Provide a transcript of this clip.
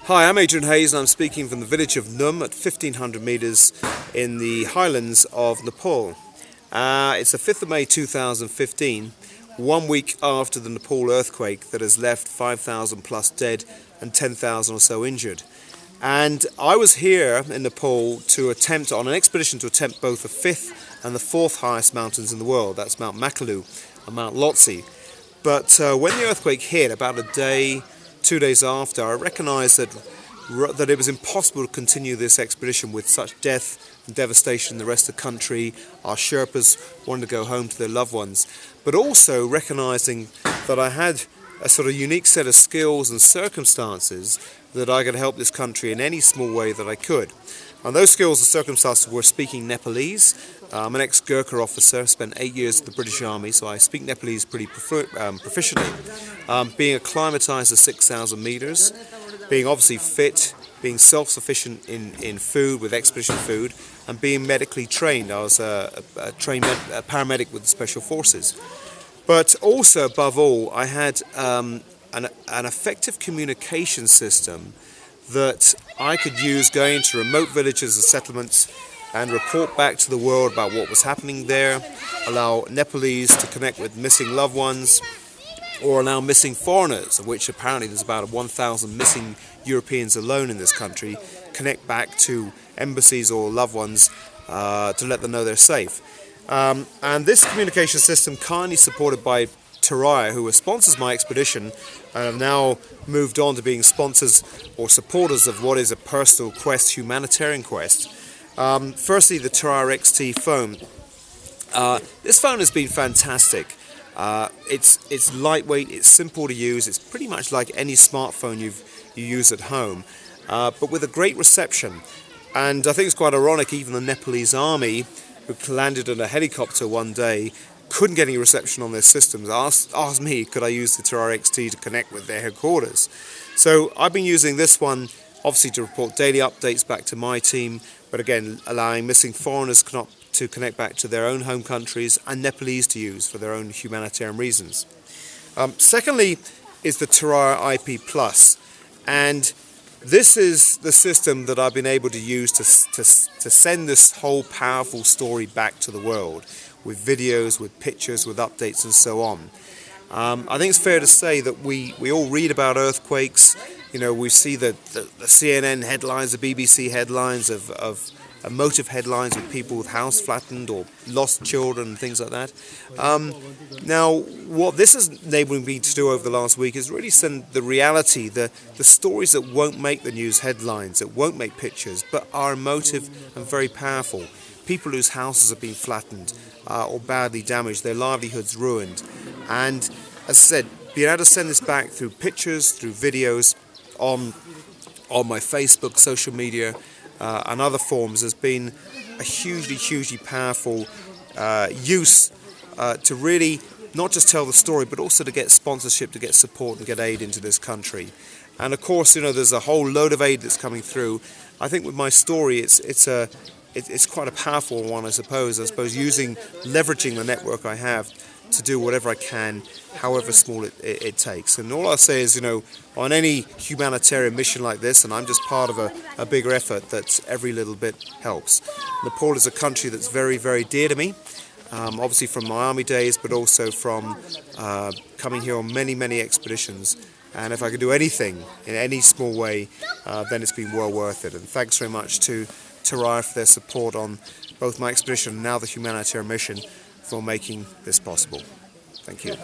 Hi, I'm Adrian Hayes and I'm speaking from the village of Num at 1500 metres in the highlands of Nepal. It's the 5th of May 2015, 1 week after the Nepal earthquake that has left 5,000 plus dead and 10,000 or so injured. And I was here in Nepal on an expedition to attempt both the 5th and the 4th highest mountains in the world. That's Mount Makalu and Mount Lhotse. But when the earthquake hit, about 2 days after, I recognised that it was impossible to continue this expedition with such death and devastation in the rest of the country. Our Sherpas wanted to go home to their loved ones, but also recognising that I had a sort of unique set of skills and circumstances that I could help this country in any small way that I could. And those skills and circumstances were speaking Nepalese. I'm an ex-Gurkha officer, spent 8 years in the British Army, so I speak Nepalese pretty proficiently. Being acclimatised to 6,000 metres, being obviously fit, being self-sufficient in food, with expedition food, and being medically trained. I was a paramedic with the Special Forces. But also, above all, I had an effective communication system that I could use going to remote villages and settlements and report back to the world about what was happening there, allow Nepalese to connect with missing loved ones, or allow missing foreigners, of which apparently there's about 1,000 missing Europeans alone in this country, connect back to embassies or loved ones to let them know they're safe. And this communication system, kindly supported by Thuraya, who sponsors my expedition, and have now moved on to being sponsors or supporters of what is a personal quest, humanitarian quest. Firstly, the Thuraya XT phone. This phone has been fantastic. It's lightweight, it's simple to use, it's pretty much like any smartphone you use at home, but with a great reception. And I think it's quite ironic, even the Nepalese army, who landed in a helicopter one day, couldn't get any reception on their systems, asked me could I use the Thuraya XT to connect with their headquarters. So I've been using this one obviously to report daily updates back to my team, but again allowing missing foreigners to connect back to their own home countries, and Nepalese to use for their own humanitarian reasons. Secondly is the Thuraya IP Plus, and this is the system that I've been able to use to send this whole powerful story back to the world, with videos, with pictures, with updates and so on. I think it's fair to say that we all read about earthquakes. You know, we see the CNN headlines, the BBC headlines of emotive headlines with people with house flattened or lost children and things like that. Now, what this is enabling me to do over the last week is really send the reality, the stories that won't make the news headlines, that won't make pictures, but are emotive and very powerful. People whose houses have been flattened or badly damaged, their livelihoods ruined. And as I said, being able to send this back through pictures, through videos, on my Facebook, social media, and other forms has been a hugely powerful use to really not just tell the story, but also to get sponsorship, to get support and get aid into this country. And of course, you know, there's a whole load of aid that's coming through. I think with my story, it's quite a powerful one, I suppose, leveraging the network I have to do whatever I can, however small it takes. And all I'll say is, you know, on any humanitarian mission like this, and I'm just part of a bigger effort, that every little bit helps. Nepal is a country that's very dear to me, obviously from my army days, but also from coming here on many expeditions. And if I could do anything in any small way, then it's been well worth it. And thanks very much to Thuraya for their support on both my expedition and now the humanitarian mission for making this possible. Thank you.